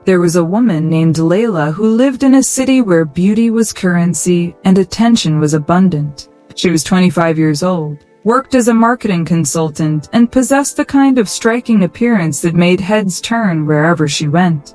There was a woman named Layla who lived in a city where beauty was currency and attention was abundant. She was 25 years old, worked as a marketing consultant, and possessed the kind of striking appearance that made heads turn wherever she went.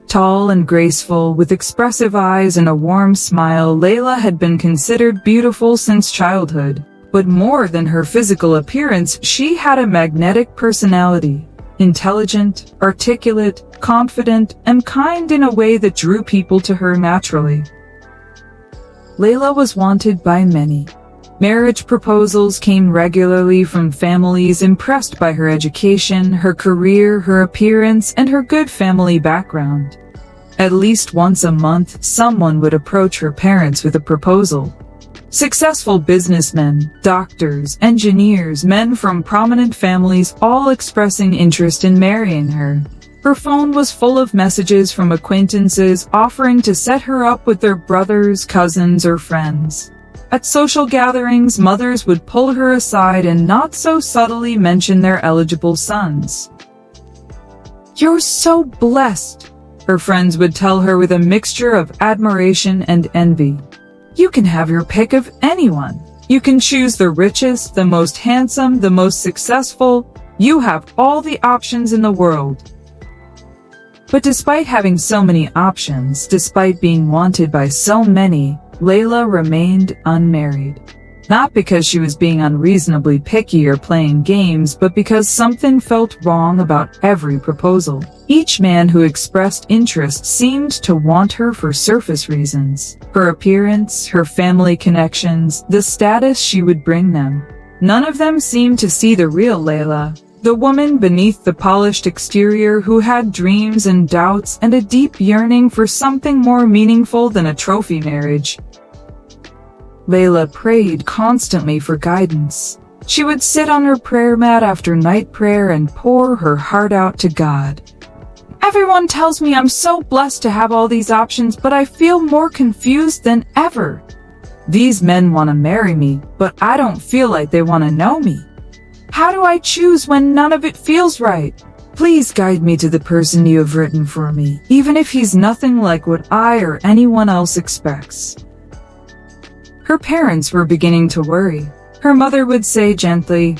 Tall and graceful, with expressive eyes and a warm smile, Layla had been considered beautiful since childhood. But more than her physical appearance, she had a magnetic personality. Intelligent, articulate, confident, and kind in a way that drew people to her naturally. Layla was wanted by many. Marriage proposals came regularly from families impressed by her education, her career, her appearance, and her good family background. At least once a month, someone would approach her parents with a proposal. Successful businessmen, doctors, engineers, men from prominent families, all expressing interest in marrying her. Her phone was full of messages from acquaintances offering to set her up with their brothers, cousins, or friends. At social gatherings, mothers would pull her aside and not so subtly mention their eligible sons. "You're so blessed," her friends would tell her with a mixture of admiration and envy. "You can have your pick of anyone. You can choose the richest, the most handsome, the most successful. You have all the options in the world." But despite having so many options, despite being wanted by so many, Layla remained unmarried. Not because she was being unreasonably picky or playing games, but because something felt wrong about every proposal. Each man who expressed interest seemed to want her for surface reasons. Her appearance, her family connections, the status she would bring them. None of them seemed to see the real Layla, the woman beneath the polished exterior who had dreams and doubts and a deep yearning for something more meaningful than a trophy marriage. Layla prayed constantly for guidance. She would sit on her prayer mat after night prayer and pour her heart out to God. "Everyone tells me I'm so blessed to have all these options, but I feel more confused than ever. These men want to marry me, but I don't feel like they want to know me. How do I choose when none of it feels right? Please guide me to the person you have written for me, even if he's nothing like what I or anyone else expects." Her parents were beginning to worry. Her mother would say gently,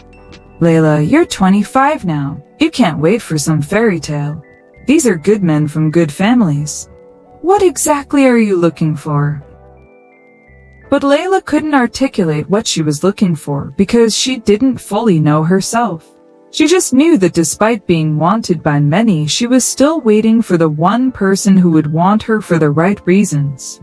"Layla, you're 25 now. You can't wait for some fairy tale. These are good men from good families. What exactly are you looking for?" But Layla couldn't articulate what she was looking for because she didn't fully know herself. She just knew that despite being wanted by many, she was still waiting for the one person who would want her for the right reasons.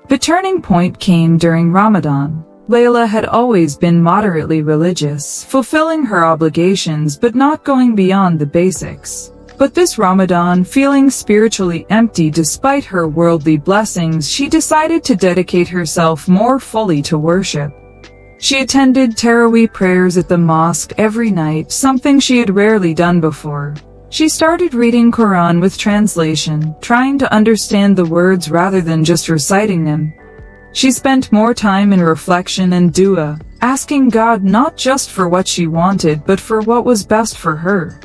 The turning point came during Ramadan. Layla had always been moderately religious, fulfilling her obligations but not going beyond the basics. But this Ramadan, feeling spiritually empty despite her worldly blessings, she decided to dedicate herself more fully to worship. She attended Taraweeh prayers at the mosque every night, something she had rarely done before. She started reading Quran with translation, trying to understand the words rather than just reciting them. She spent more time in reflection and dua, asking God not just for what she wanted but for what was best for her.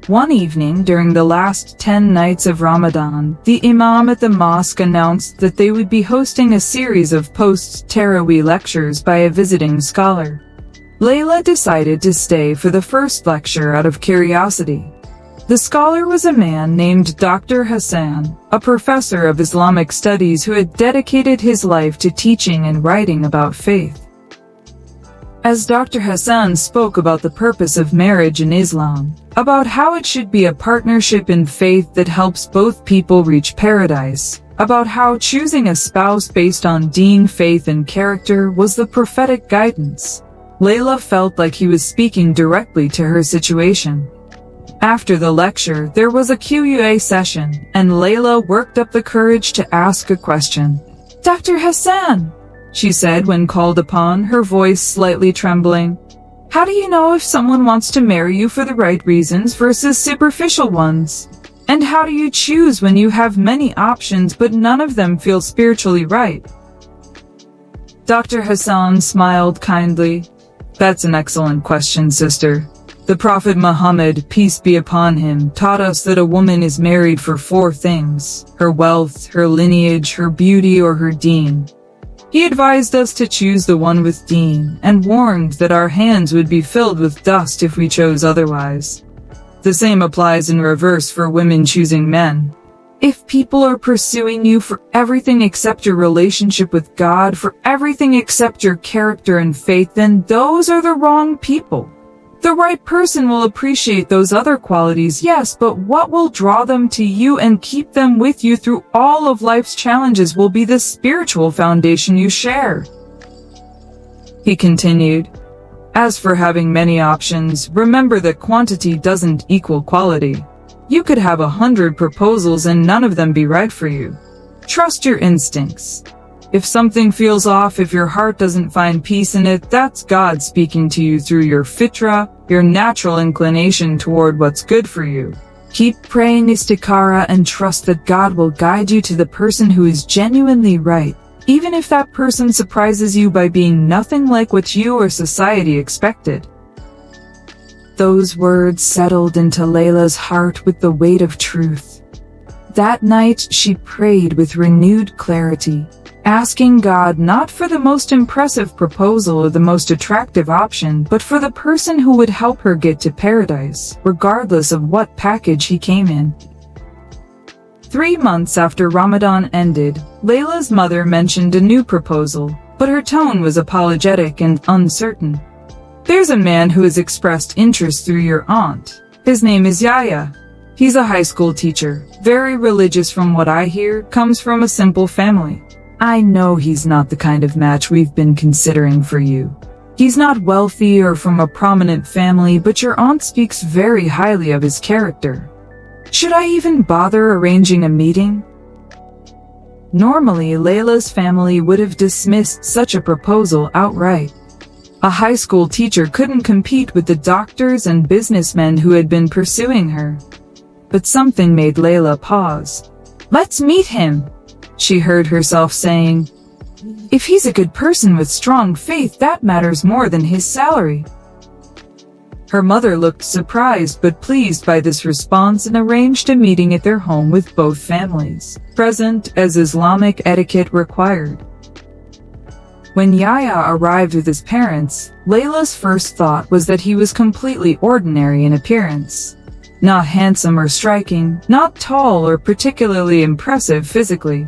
One evening during the last 10 nights of Ramadan, the Imam at the mosque announced that they would be hosting a series of post-Taraweeh lectures by a visiting scholar. Layla decided to stay for the first lecture out of curiosity. The scholar was a man named Dr. Hassan, a professor of Islamic studies who had dedicated his life to teaching and writing about faith. As Dr. Hassan spoke about the purpose of marriage in Islam, about how it should be a partnership in faith that helps both people reach paradise, about how choosing a spouse based on deen, faith, and character was the prophetic guidance, Layla felt like he was speaking directly to her situation. After the lecture, there was a Q&A session, and Layla worked up the courage to ask a question. "Dr. Hassan," she said when called upon, her voice slightly trembling, "how do you know if someone wants to marry you for the right reasons versus superficial ones? And how do you choose when you have many options but none of them feel spiritually right?" Dr. Hassan smiled kindly. "That's an excellent question, sister. The Prophet Muhammad, peace be upon him, taught us that a woman is married for 4 things: her wealth, her lineage, her beauty, or her deen. He advised us to choose the one with deen, and warned that our hands would be filled with dust if we chose otherwise. The same applies in reverse for women choosing men. If people are pursuing you for everything except your relationship with God, for everything except your character and faith, then those are the wrong people. The right person will appreciate those other qualities, yes, but what will draw them to you and keep them with you through all of life's challenges will be the spiritual foundation you share. He continued, as for having many options, remember that quantity doesn't equal quality. You could have 100 proposals and none of them be right for you. Trust your instincts. If something feels off, if your heart doesn't find peace in it, that's God speaking to you through your fitra, your natural inclination toward what's good for you. Keep praying istikhara and trust that God will guide you to the person who is genuinely right, even if that person surprises you by being nothing like what you or society expected. Those words settled into Layla's heart with the weight of truth. That night she prayed with renewed clarity, asking God not for the most impressive proposal or the most attractive option, but for the person who would help her get to paradise, regardless of what package he came in. 3 months after Ramadan ended, Layla's mother mentioned a new proposal, but her tone was apologetic and uncertain. There's a man who has expressed interest through your aunt. His name is Yahya. He's a high school teacher, very religious from what I hear, comes from a simple family. I know he's not the kind of match we've been considering for you. He's not wealthy or from a prominent family, but your aunt speaks very highly of his character. Should I even bother arranging a meeting? Normally, Layla's family would have dismissed such a proposal outright. A high school teacher couldn't compete with the doctors and businessmen who had been pursuing her. But something made Layla pause. Let's meet him, she heard herself saying. If he's a good person with strong faith, that matters more than his salary. Her mother looked surprised but pleased by this response and arranged a meeting at their home with both families present, as Islamic etiquette required. When Yahya arrived with his parents, Layla's first thought was that he was completely ordinary in appearance. Not handsome or striking, not tall or particularly impressive physically.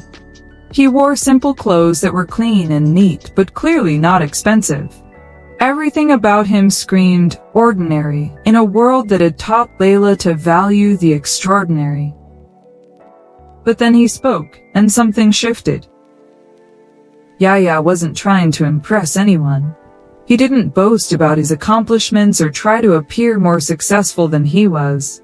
He wore simple clothes that were clean and neat, but clearly not expensive. Everything about him screamed ordinary, in a world that had taught Layla to value the extraordinary. But then he spoke, and something shifted. Yahya wasn't trying to impress anyone. He didn't boast about his accomplishments or try to appear more successful than he was.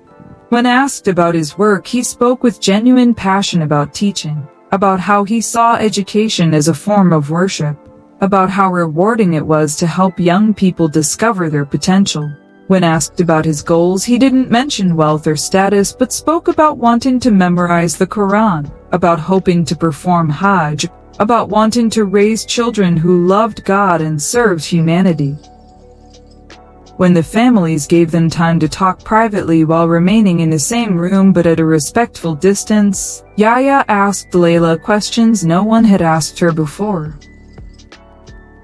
When asked about his work, he spoke with genuine passion about teaching, about how he saw education as a form of worship, about how rewarding it was to help young people discover their potential. When asked about his goals, he didn't mention wealth or status, but spoke about wanting to memorize the Quran, about hoping to perform Hajj, about wanting to raise children who loved God and served humanity. When the families gave them time to talk privately while remaining in the same room but at a respectful distance, Yahya asked Layla questions no one had asked her before.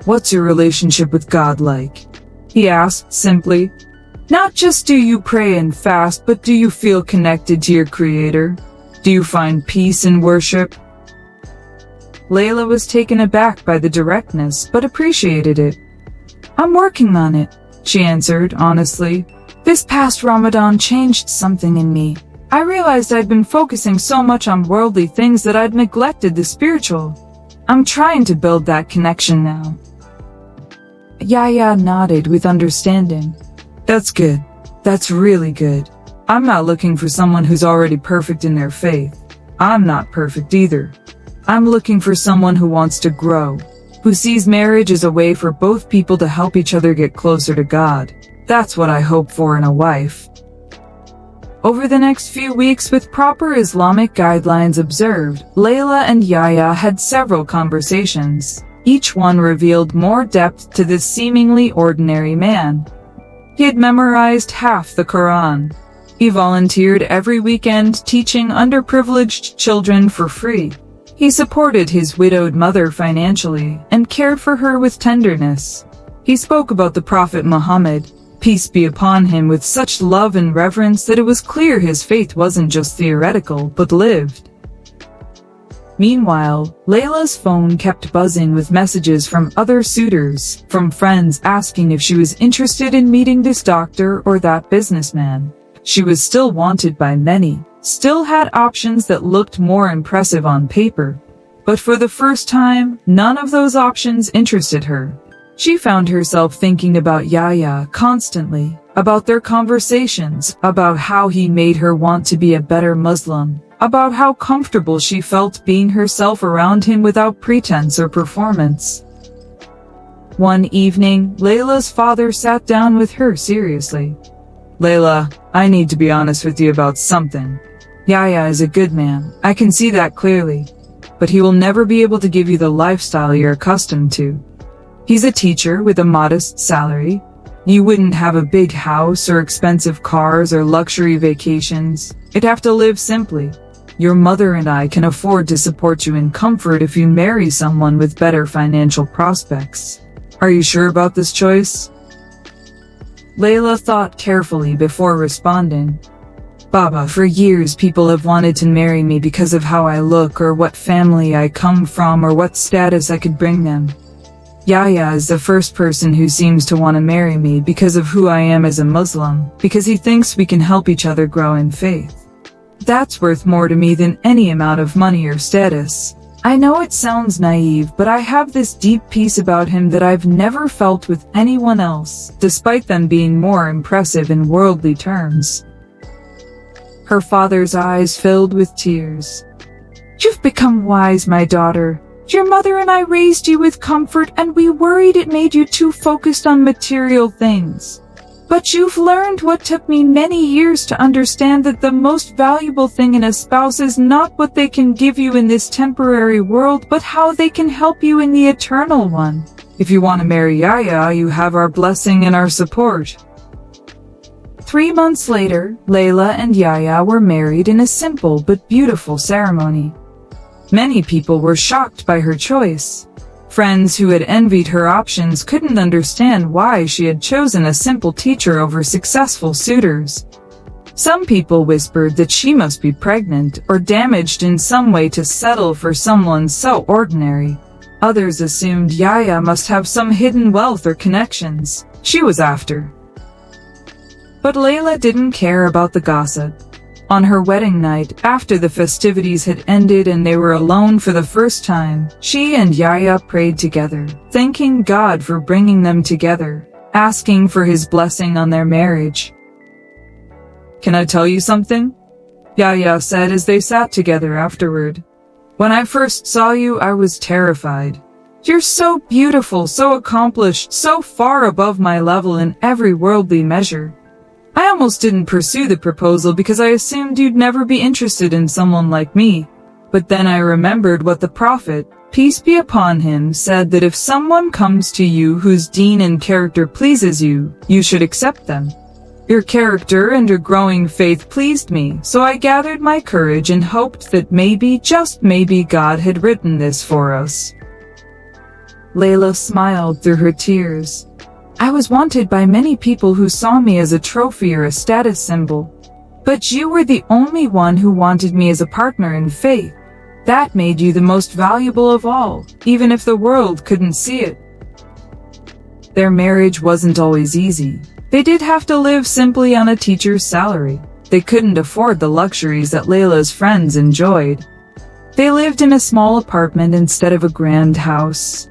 What's your relationship with God like? He asked simply. Not just do you pray and fast, but do you feel connected to your Creator? Do you find peace in worship? Layla was taken aback by the directness, but appreciated it. I'm working on it, she answered honestly. This past Ramadan changed something in me. I realized I'd been focusing so much on worldly things that I'd neglected the spiritual. I'm trying to build that connection now. Yahya nodded with understanding. That's good. That's really good. I'm not looking for someone who's already perfect in their faith. I'm not perfect either. I'm looking for someone who wants to grow, who sees marriage as a way for both people to help each other get closer to God. That's what I hope for in a wife. Over the next few weeks, with proper Islamic guidelines observed, Layla and Yahya had several conversations. Each one revealed more depth to this seemingly ordinary man. He had memorized half the Quran. He volunteered every weekend teaching underprivileged children for free. He supported his widowed mother financially and cared for her with tenderness. He spoke about the Prophet Muhammad, peace be upon him, with such love and reverence that it was clear his faith wasn't just theoretical but lived. Meanwhile, Layla's phone kept buzzing with messages from other suitors, from friends asking if she was interested in meeting this doctor or that businessman. She was still wanted by many, still had options that looked more impressive on paper. But for the first time, none of those options interested her. She found herself thinking about Yahya constantly, about their conversations, about how he made her want to be a better Muslim, about how comfortable she felt being herself around him without pretense or performance. One evening, Layla's father sat down with her seriously. "Layla, I need to be honest with you about something. Yahya is a good man, I can see that clearly. But he will never be able to give you the lifestyle you're accustomed to. He's a teacher with a modest salary. You wouldn't have a big house or expensive cars or luxury vacations. You'd have to live simply. Your mother and I can afford to support you in comfort if you marry someone with better financial prospects. Are you sure about this choice?" Layla thought carefully before responding. "Baba, for years people have wanted to marry me because of how I look or what family I come from or what status I could bring them. Yahya is the first person who seems to want to marry me because of who I am as a Muslim, because he thinks we can help each other grow in faith. That's worth more to me than any amount of money or status. I know it sounds naive, but I have this deep peace about him that I've never felt with anyone else, despite them being more impressive in worldly terms." Her father's eyes filled with tears. "You've become wise, my daughter. Your mother and I raised you with comfort, and we worried it made you too focused on material things. But you've learned what took me many years to understand, that the most valuable thing in a spouse is not what they can give you in this temporary world, but how they can help you in the eternal one. If you want to marry Yahya, you have our blessing and our support." 3 months later, Layla and Yahya were married in a simple but beautiful ceremony. Many people were shocked by her choice. Friends who had envied her options couldn't understand why she had chosen a simple teacher over successful suitors. Some people whispered that she must be pregnant or damaged in some way to settle for someone so ordinary. Others assumed Yahya must have some hidden wealth or connections she was after. But Layla didn't care about the gossip. On her wedding night, after the festivities had ended and they were alone for the first time, she and Yahya prayed together, thanking God for bringing them together, asking for his blessing on their marriage. "Can I tell you something?" Yahya said as they sat together afterward. "When I first saw you, I was terrified. You're so beautiful, so accomplished, so far above my level in every worldly measure. I almost didn't pursue the proposal because I assumed you'd never be interested in someone like me. But then I remembered what the Prophet, peace be upon him, said, that if someone comes to you whose deen and character pleases you, you should accept them. Your character and your growing faith pleased me, so I gathered my courage and hoped that maybe, just maybe, God had written this for us." Layla smiled through her tears. "I was wanted by many people who saw me as a trophy or a status symbol. But you were the only one who wanted me as a partner in faith. That made you the most valuable of all, even if the world couldn't see it." Their marriage wasn't always easy. They did have to live simply on a teacher's salary. They couldn't afford the luxuries that Layla's friends enjoyed. They lived in a small apartment instead of a grand house.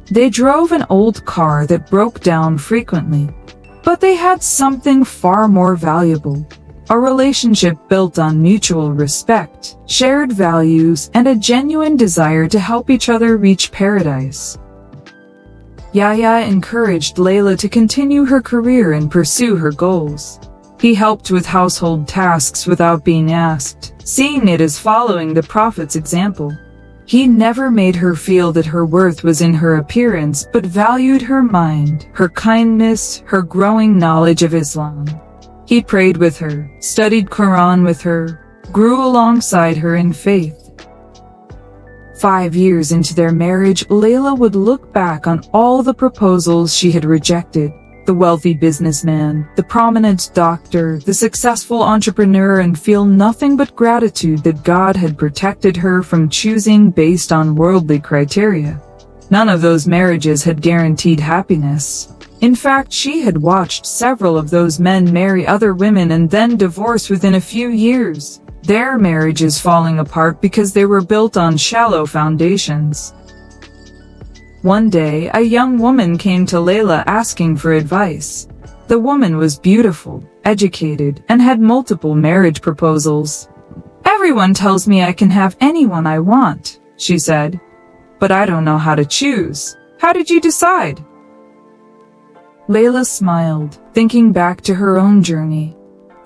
They drove an old car that broke down frequently. But they had something far more valuable. A relationship built on mutual respect, shared values, and a genuine desire to help each other reach paradise. Yahya encouraged Layla to continue her career and pursue her goals. He helped with household tasks without being asked, seeing it as following the Prophet's example. He never made her feel that her worth was in her appearance, but valued her mind, her kindness, her growing knowledge of Islam. He prayed with her, studied Quran with her, grew alongside her in faith. 5 years into their marriage, Layla would look back on all the proposals she had rejected. The wealthy businessman, the prominent doctor, the successful entrepreneur, and feel nothing but gratitude that God had protected her from choosing based on worldly criteria. None of those marriages had guaranteed happiness. In fact, she had watched several of those men marry other women and then divorce within a few years, their marriages falling apart because they were built on shallow foundations. One day, a young woman came to Layla asking for advice. The woman was beautiful, educated, and had multiple marriage proposals. "Everyone tells me I can have anyone I want," she said. "But I don't know how to choose. How did you decide?" Layla smiled, thinking back to her own journey.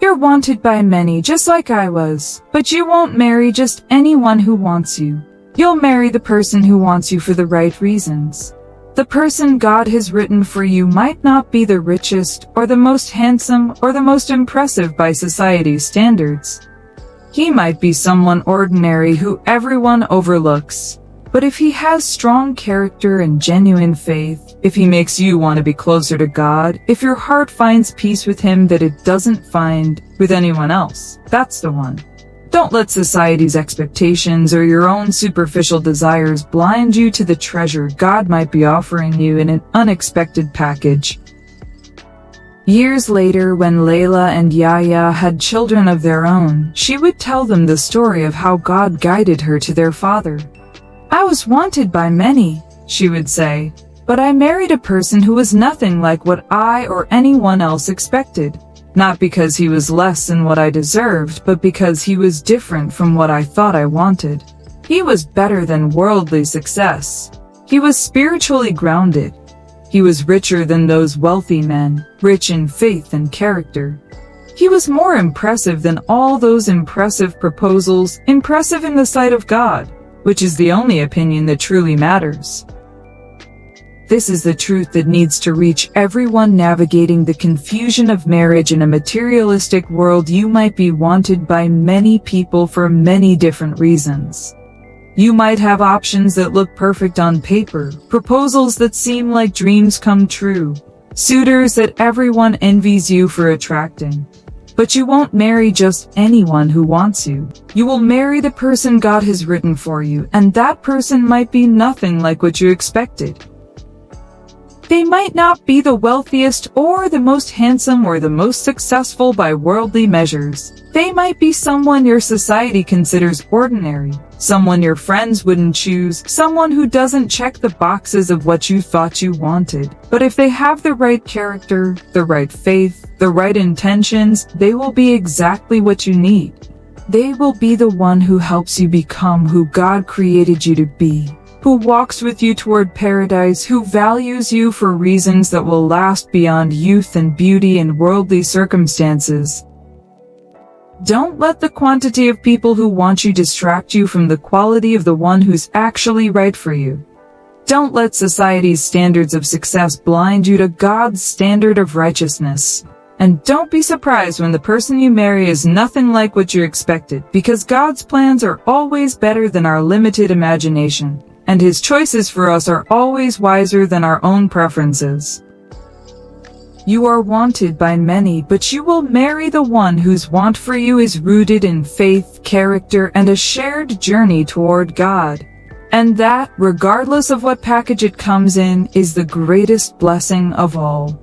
"You're wanted by many, just like I was, but you won't marry just anyone who wants you. You'll marry the person who wants you for the right reasons. The person God has written for you might not be the richest, or the most handsome, or the most impressive by society's standards. He might be someone ordinary who everyone overlooks. But if he has strong character and genuine faith, if he makes you want to be closer to God, if your heart finds peace with him that it doesn't find with anyone else, that's the one. Don't let society's expectations or your own superficial desires blind you to the treasure God might be offering you in an unexpected package." Years later, when Layla and Yahya had children of their own, she would tell them the story of how God guided her to their father. "I was wanted by many," she would say, "but I married a person who was nothing like what I or anyone else expected. Not because he was less than what I deserved, but because he was different from what I thought I wanted. He was better than worldly success. He was spiritually grounded. He was richer than those wealthy men, rich in faith and character. He was more impressive than all those impressive proposals, impressive in the sight of God, which is the only opinion that truly matters." This is the truth that needs to reach everyone navigating the confusion of marriage in a materialistic world. You might be wanted by many people for many different reasons. You might have options that look perfect on paper, proposals that seem like dreams come true, suitors that everyone envies you for attracting. But you won't marry just anyone who wants you. You will marry the person God has written for you, and that person might be nothing like what you expected. They might not be the wealthiest or the most handsome or the most successful by worldly measures. They might be someone your society considers ordinary, someone your friends wouldn't choose, someone who doesn't check the boxes of what you thought you wanted. But if they have the right character, the right faith, the right intentions, they will be exactly what you need. They will be the one who helps you become who God created you to be, who walks with you toward paradise, who values you for reasons that will last beyond youth and beauty and worldly circumstances. Don't let the quantity of people who want you distract you from the quality of the one who's actually right for you. Don't let society's standards of success blind you to God's standard of righteousness. And don't be surprised when the person you marry is nothing like what you expected, because God's plans are always better than our limited imagination, and His choices for us are always wiser than our own preferences. You are wanted by many, but you will marry the one whose want for you is rooted in faith, character, and a shared journey toward God. And that, regardless of what package it comes in, is the greatest blessing of all.